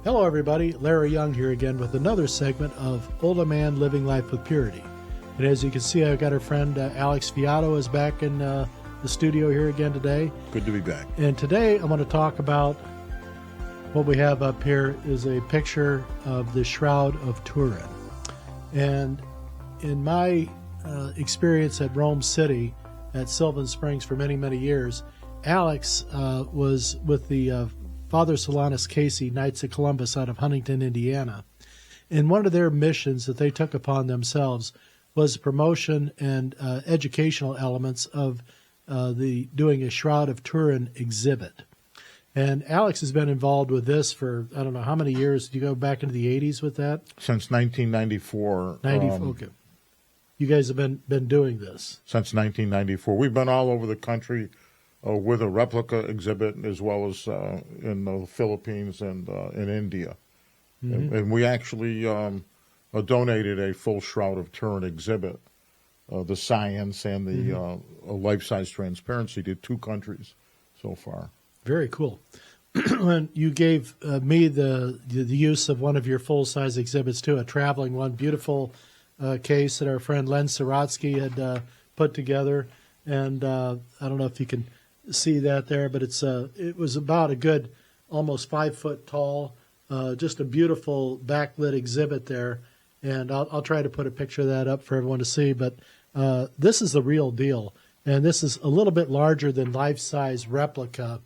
Hello, everybody. Larry Young here again with another segment of OLaMan Living Life with Purity. And as you can see, I've got our friend Alex Fiato is back in the studio here again today. Good to be back. And today I want to talk about what we have up here is a picture of the Shroud of Turin. And in my experience at Rome City at Sylvan Springs for many, many years, Alex was with the Father Solanus Casey Knights of Columbus out of Huntington, Indiana. And one of their missions that they took upon themselves was the promotion and educational elements of doing a Shroud of Turin exhibit. And Alex has been involved with this for, I don't know, how many years? Did you go back into the 80s with that? Since 1994. Okay. You guys have been doing this? Since 1994. We've been all over the country with a replica exhibit, as well as in the Philippines and in India. Mm-hmm. And we actually donated a full Shroud of Turin exhibit, the science and the life-size transparency, to 2 countries so far. Very cool. And you gave me the use of one of your full-size exhibits, too, a traveling one, beautiful case that our friend Len Saratsky had put together. And I don't know if you can see that there, but it was about a good almost 5 foot tall, just a beautiful backlit exhibit there. And I'll try to put a picture of that up for everyone to see. But this is the real deal. And this is a little bit larger than life-size replica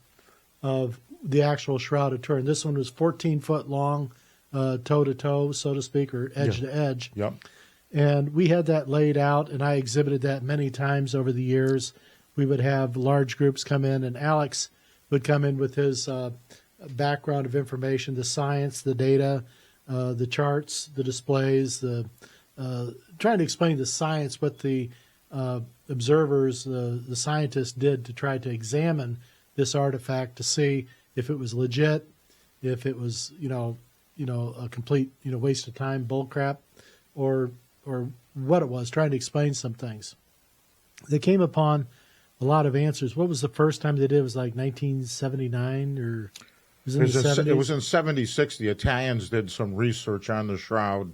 of the actual Shroud of Turin. This one was 14 foot long, toe-to-toe, so to speak, or edge-to-edge. Yep. And we had that laid out, and I exhibited that many times over the years. We would have large groups come in, and Alex would come in with his background of information, the science, the data, the charts, the displays, trying to explain the science, what the observers, the scientists did to try to examine this artifact to see if it was legit, if it was, a complete, waste of time, bull crap, or what it was, trying to explain some things. They came upon a lot of answers. What was the first time they did? It was like 1979 or was it in the 70s? It was in 76. The Italians did some research on the shroud,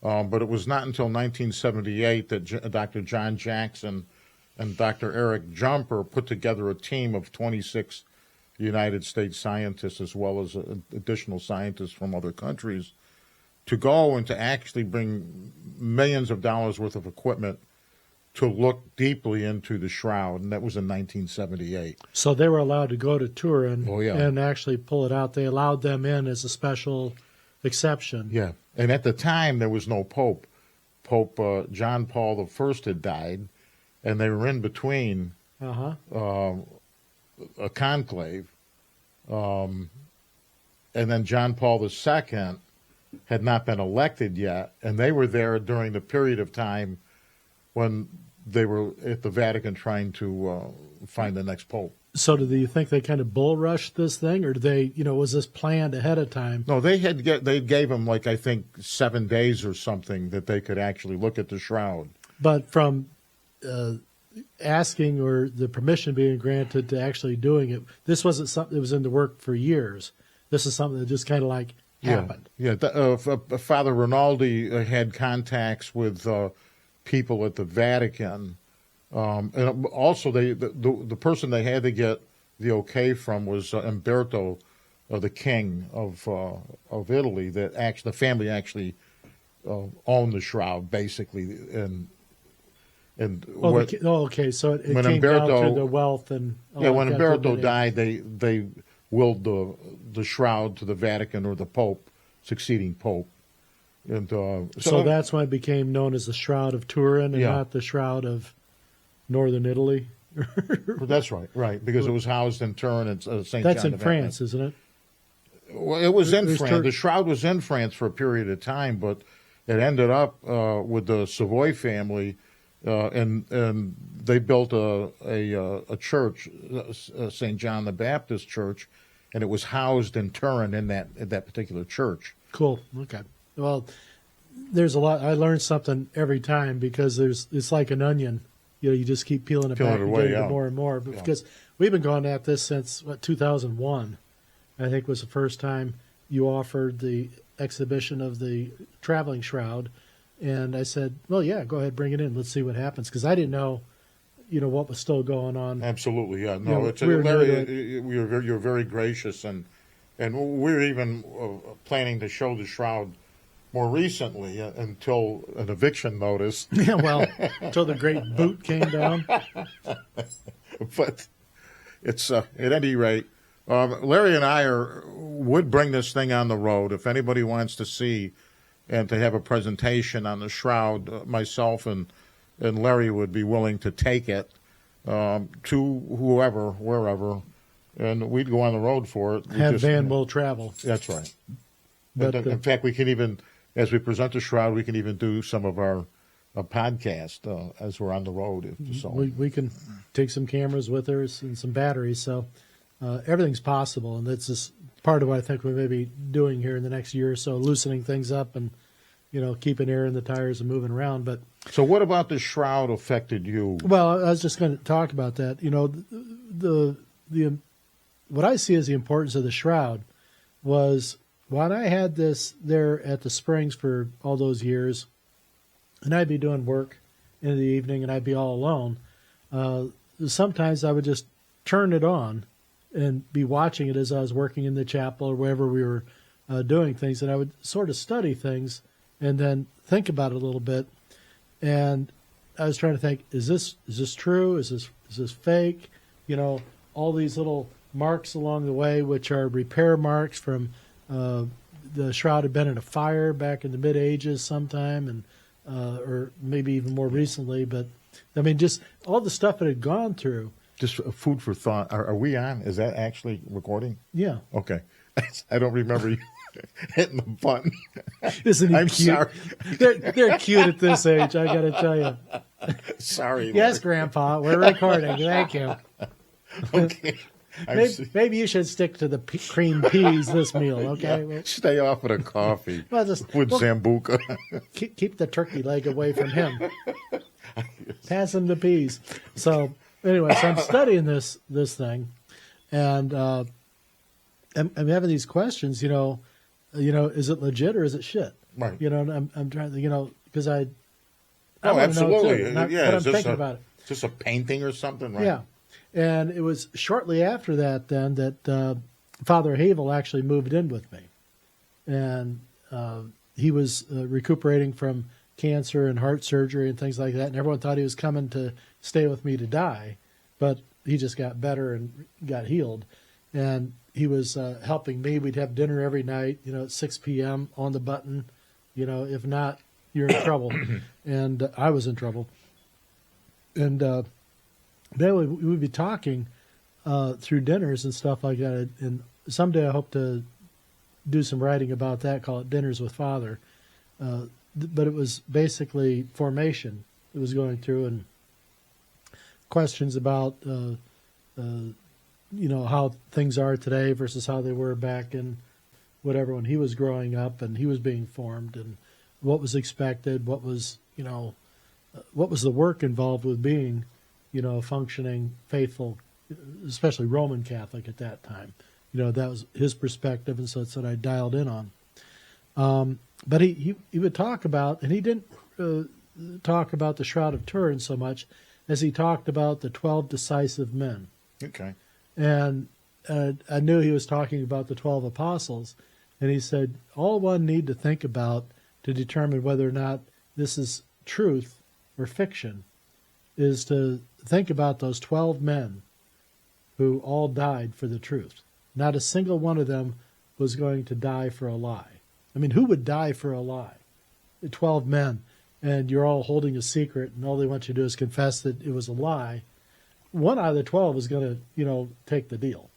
but it was not until 1978 that Dr. John Jackson and Dr. Eric Jumper put together a team of 26 United States scientists, as well as additional scientists from other countries, to go and to actually bring millions of dollars worth of equipment to look deeply into the shroud, and that was in 1978. So they were allowed to go to Turin yeah. and actually pull it out. They allowed them in as a special exception. Yeah, and at the time there was no Pope. Pope John Paul I had died, and they were in between a conclave. And then John Paul II had not been elected yet, and they were there during the period of time when they were at the Vatican trying to find the next pope. So do you think they kind of bull rushed this thing, or did they, was this planned ahead of time? No, they gave them, I think 7 days or something that they could actually look at the shroud. But from asking or the permission being granted to actually doing it, this wasn't something that was in the work for years. This is something that just kind of happened. Yeah. Father Rinaldi had contacts with people at the Vatican, and also the person they had to get the okay from was Umberto, the king of Italy. That the family actually owned the shroud, basically, okay. So it came Umberto, down to the wealth and when Umberto died, they willed the shroud to the Vatican or the Pope, succeeding Pope. And so that's why it became known as the Shroud of Turin and not the Shroud of Northern Italy. That's right, because it was housed in Turin at St. John. That's in France, isn't it? Well, it was in France. The shroud was in France for a period of time, but it ended up with the Savoy family, and they built a church, St. John the Baptist Church, and it was housed in Turin in that particular church. Cool. Okay. Well, there's a lot. I learn something every time because it's like an onion. You just keep peeling it back and getting it more and more. Because we've been going at this since 2001. I think was the first time you offered the exhibition of the traveling shroud, and I said, well, yeah, go ahead, bring it in. Let's see what happens, because I didn't know, what was still going on. Absolutely, yeah. No, Yeah, it's we were new to Larry. You're very gracious, and we're even planning to show the shroud more recently until an eviction notice. Yeah, well, until the great boot came down. But it's at any rate, Larry and I would bring this thing on the road. If anybody wants to see and to have a presentation on the shroud, myself and Larry would be willing to take it to whoever, wherever, and we'd go on the road for it. Van will travel. That's right. But, in fact, we can even, as we present the shroud, we can even do some of our podcast as we're on the road. So we can take some cameras with us and some batteries, so everything's possible, and that's just part of what I think we may be doing here in the next year or so, loosening things up and keeping air in the tires and moving around. But so, what about the shroud affected you? Well, I was just going to talk about that. The what I see as the importance of the shroud was when I had this there at the Springs for all those years, and I'd be doing work in the evening and I'd be all alone. Sometimes I would just turn it on and be watching it as I was working in the chapel or wherever we were doing things, and I would sort of study things and then think about it a little bit. And I was trying to think: is this true? Is this fake? All these little marks along the way, which are repair marks from the shroud had been in a fire back in the mid ages sometime, and or maybe even more recently. But I mean, just all the stuff it had gone through. Just food for thought. Are we on? Is that actually recording? Yeah. Okay. I don't remember you hitting the button. Isn't he I'm cute? sorry. They're cute at this age, I got to tell you. Sorry. Yes, Grandpa, we're recording. Thank you. Okay. Maybe you should stick to the cream peas this meal, okay? Yeah, stay off of the coffee with Zambuca. Keep the turkey leg away from him. Pass him the peas. So anyway, so I'm studying this thing, and I'm having these questions. Is it legit or is it shit? Right. And I'm trying to, because I oh, absolutely. Know too, but I'm thinking about it. Just a painting or something, right? Yeah. And it was shortly after that then that Father Havel actually moved in with me. And he was recuperating from cancer and heart surgery and things like that. And everyone thought he was coming to stay with me to die. But he just got better and got healed. And he was helping me. We'd have dinner every night, at 6 p.m. on the button. If not, you're in trouble. And I was in trouble. And then we would be talking through dinners and stuff like that. And someday I hope to do some writing about that, call it Dinners with Father. But it was basically formation it was going through, and questions about, how things are today versus how they were back in whatever when he was growing up and he was being formed, and what was expected, what was the work involved with being a functioning, faithful, especially Roman Catholic at that time. That was his perspective, and so that's what I dialed in on. But he would talk about, and he didn't talk about the Shroud of Turin so much as he talked about the 12 decisive men. Okay. And I knew he was talking about the 12 apostles, and he said, all one need to think about to determine whether or not this is truth or fiction is to think about those 12 men who all died for the truth. Not a single one of them was going to die for a lie. I mean, who would die for a lie? 12 men, and you're all holding a secret, and all they want you to do is confess that it was a lie. One out of the 12 is going to, take the deal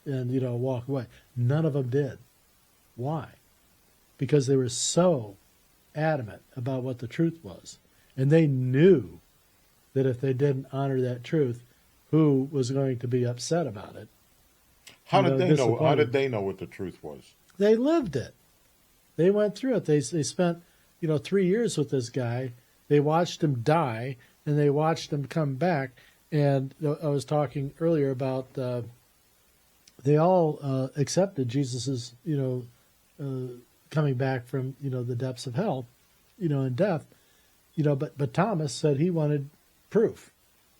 and, walk away. None of them did. Why? Because they were so adamant about what the truth was. And they knew that if they didn't honor that truth, who was going to be upset about it? How did they know? How did they know what the truth was? They lived it. They went through it. They spent 3 years with this guy. They watched him die, and they watched him come back. And I was talking earlier about they all accepted Jesus's coming back from, the depths of hell, and death, but Thomas said he wanted proof.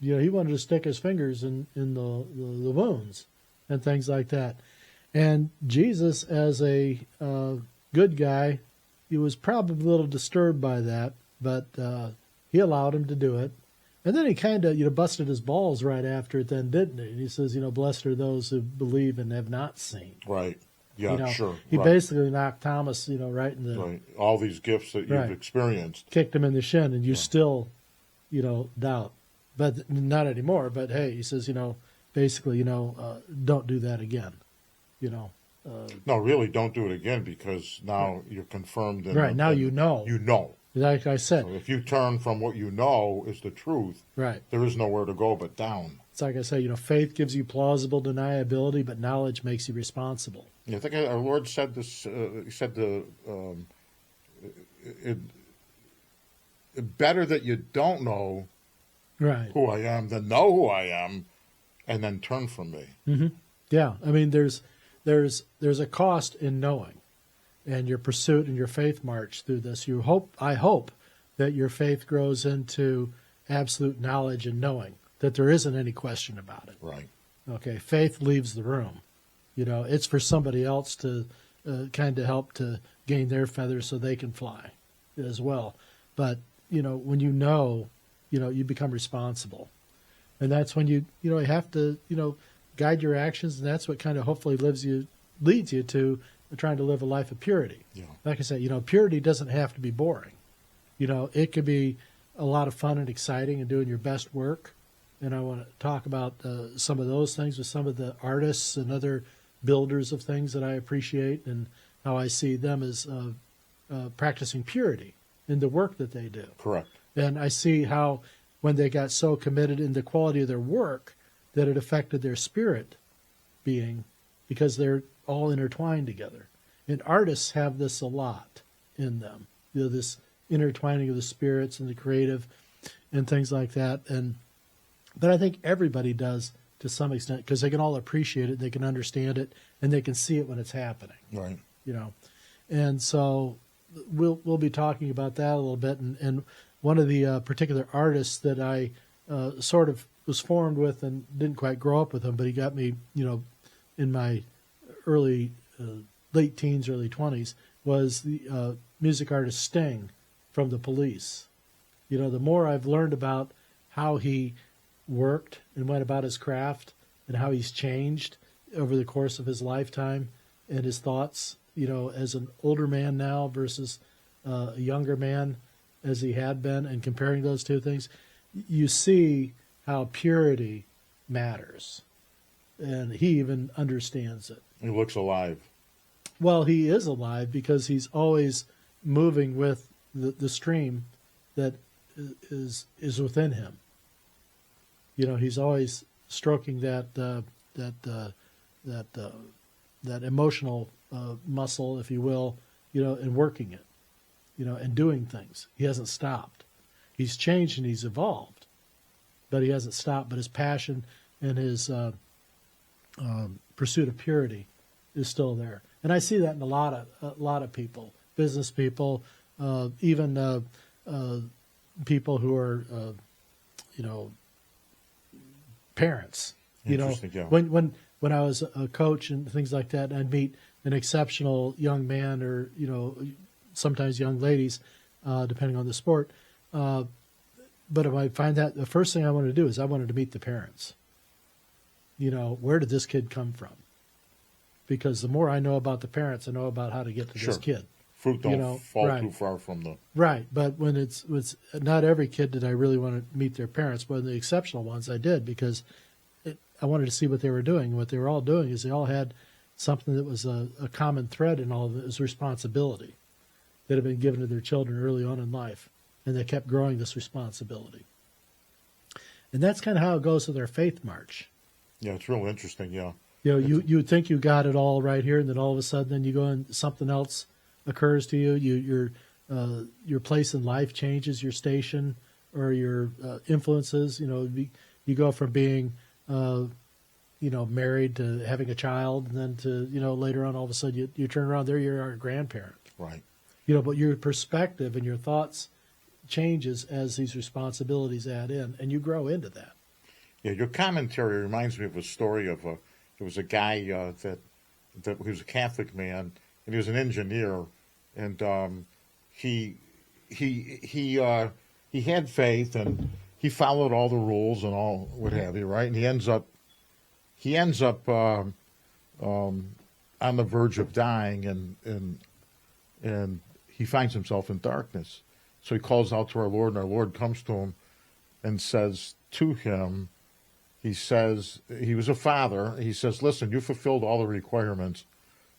He wanted to stick his fingers in the wounds and things like that. And Jesus, as a good guy, he was probably a little disturbed by that, but he allowed him to do it. And then he kind of, busted his balls right after it then, didn't he? And he says, blessed are those who believe and have not seen. Right. Yeah, sure. He right. basically knocked Thomas, right in the... Right. All these gifts that you've experienced. Kicked him in the shin, and you still, doubt. But not anymore. But, hey, he says, basically, don't do that again, No, really, don't do it again, because now you're confirmed. Now you know. You know. Like I said. So if you turn from what you know is the truth, right, there is nowhere to go but down. It's like I say, faith gives you plausible deniability, but knowledge makes you responsible. I think our Lord said this. He said better that you don't know who I am than know who I am, and then turn from me. Mm-hmm. Yeah, I mean, there's a cost in knowing, and your pursuit and your faith march through this. I hope that your faith grows into absolute knowledge and knowing that there isn't any question about it. Right. Okay. Faith leaves the room. It's for somebody else to kind of help to gain their feathers so they can fly as well. But when you become responsible, and that's when you have to guide your actions, and that's what kind of hopefully leads you to trying to live a life of purity. Yeah. Like I said, purity doesn't have to be boring. It could be a lot of fun and exciting and doing your best work. And I want to talk about some of those things with some of the artists and other builders of things that I appreciate, and how I see them as practicing purity in the work that they do. Correct. And I see how when they got so committed in the quality of their work that it affected their spirit being, because they're all intertwined together. And artists have this a lot in them, this intertwining of the spirits and the creative and things like that. But I think everybody does to some extent, because they can all appreciate it, they can understand it, and they can see it when it's happening. Right. And so we'll be talking about that a little bit. And one of the particular artists that I sort of was formed with and didn't quite grow up with him, but he got me, in my late teens, early 20s, was the music artist Sting from the Police. The more I've learned about how he worked and went about his craft and how he's changed over the course of his lifetime and his thoughts, as an older man now versus a younger man as he had been, and comparing those two things, you see how purity matters. And he even understands it. He looks alive. Well, he is alive because he's always moving with the stream that is within him. He's always stroking that emotional muscle, if you will, and working it, and doing things. He hasn't stopped. He's changed and he's evolved, but he hasn't stopped. But his passion and his pursuit of purity is still there. And I see that in a lot of people, business people, even people who are, parents. Interesting, yeah. When I was a coach and things like that, I'd meet an exceptional young man, or sometimes young ladies, depending on the sport. But if I find that, the first thing I wanted to do is I wanted to meet the parents. Where did this kid come from? Because the more I know about the parents, I know about how to get to this kid. Fruit don't fall too far from the... Right, but when it's not every kid did I really want to meet their parents, but the exceptional ones I did, because I wanted to see what they were doing. What they were all doing is they all had something that was a common thread in all of it, was responsibility that had been given to their children early on in life, and they kept growing this responsibility. And that's kind of how it goes with their faith march. Yeah, it's real interesting, yeah. You would think you got it all right here, and then all of a sudden then you go and something else occurs to you. Your place in life changes, your station or your influences. You go from being married to having a child, and then to, later on, all of a sudden you turn around, there you are, a grandparent. Right. But your perspective and your thoughts changes as these responsibilities add in, and you grow into that. Yeah, your commentary reminds me of a story of there was a guy that he was a Catholic man, and he was an engineer, and he had faith, and he followed all the rules and all what have you, right? And he ends up on the verge of dying, and he finds himself in darkness. So he calls out to our Lord, and our Lord comes to him and says to him, he says, he was a father. He says, listen, you fulfilled all the requirements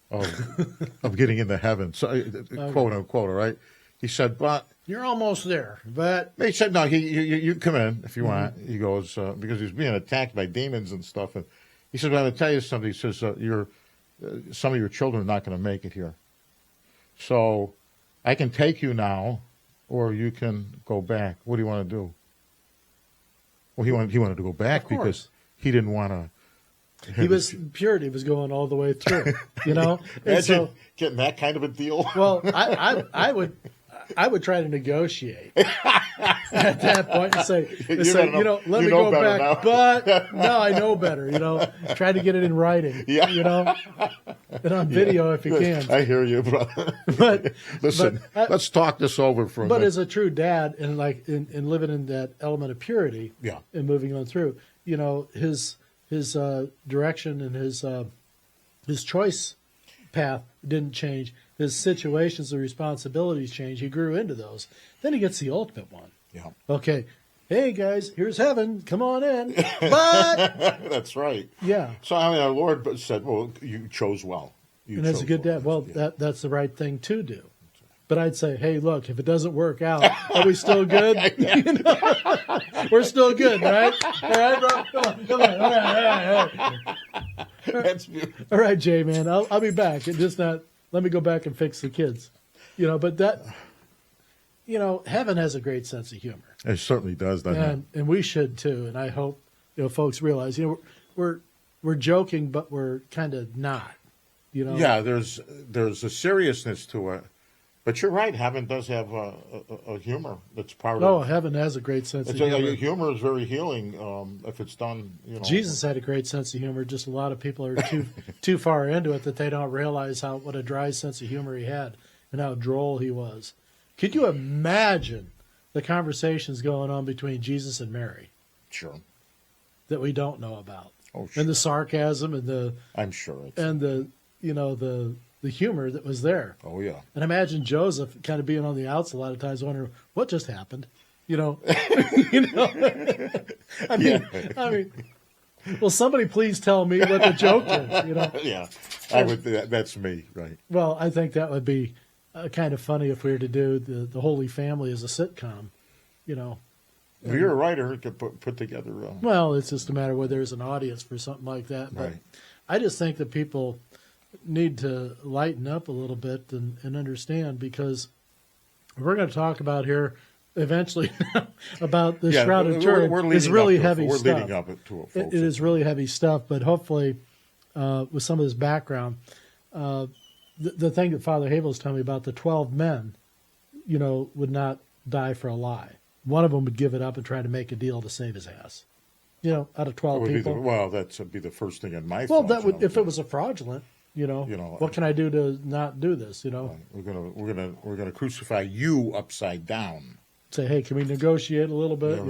of getting into heaven. So, quote unquote, all right? He said, but You're almost there, but he said, no, you come in if you want. He goes, because he was being attacked by demons and stuff. And he said, well, I'm going to tell you something. He says, some of your children are not going to make it here. So I can take you now, or you can go back. What do you want to do? Well, he wanted to go back because he didn't want to. Purity was going all the way through, And Imagine so, getting that kind of a deal. well, I would try to negotiate at that point and say, let me go back. Now. But no, I know better. Try to get it in writing. Yeah. And on video if you can. I hear you, brother. But listen, let's talk this over for a minute. But as a true dad, and in living in that element of purity, yeah, and moving on through, his direction and his choice path didn't change. His situations and responsibilities changed. He grew into those. Then he gets the ultimate one. Yeah. Okay. Hey guys, here's heaven. Come on in. But that's right. Yeah. So our Lord said, "Well, you chose well." And as a good dad, well, that's the right thing to do. But I'd say, hey, look, if it doesn't work out, are we still good? We're still good, right? All right, bro. Come on. All right. That's beautiful. All right, Jay, man. I'll be back. Let me go back and fix the kids. But that, heaven has a great sense of humor. It certainly does, doesn't it? And we should too. And I hope folks realize, we're joking, but we're kind of not. Yeah, there's a seriousness to it. But you're right. Heaven does have a humor that's part of it. Oh, heaven has a great sense of humor. Humor is very healing if it's done. Jesus had a great sense of humor. Just a lot of people are too far into it that they don't realize what a dry sense of humor he had and how droll he was. Could you imagine the conversations going on between Jesus and Mary? Sure. That we don't know about. Oh, sure. And the sarcasm and I'm sure. The humor that was there. Oh, yeah. And imagine Joseph kind of being on the outs a lot of times, wondering what just happened. I mean, will somebody please tell me what the joke is? Yeah, I would. That's me, right? Well, I think that would be kind of funny if we were to do the Holy Family as a sitcom. If you're a writer, you could put together. Well, it's just a matter whether there's an audience for something like that. But right. I just think that people need to lighten up a little bit and understand, because we're going to talk about here eventually about the Shroud of Turin. It's really heavy stuff. We're leading up to it, folks. It is really heavy stuff, but hopefully with some of this background, the thing that Father Havel was telling me about, the 12 men, would not die for a lie. One of them would give it up and try to make a deal to save his ass. Out of 12 people. That would be the first thing in my Well, thoughts. that would, if it was a fraudulent, what can I do to not do this? We're gonna crucify you upside down. Say, hey, can we negotiate a little bit?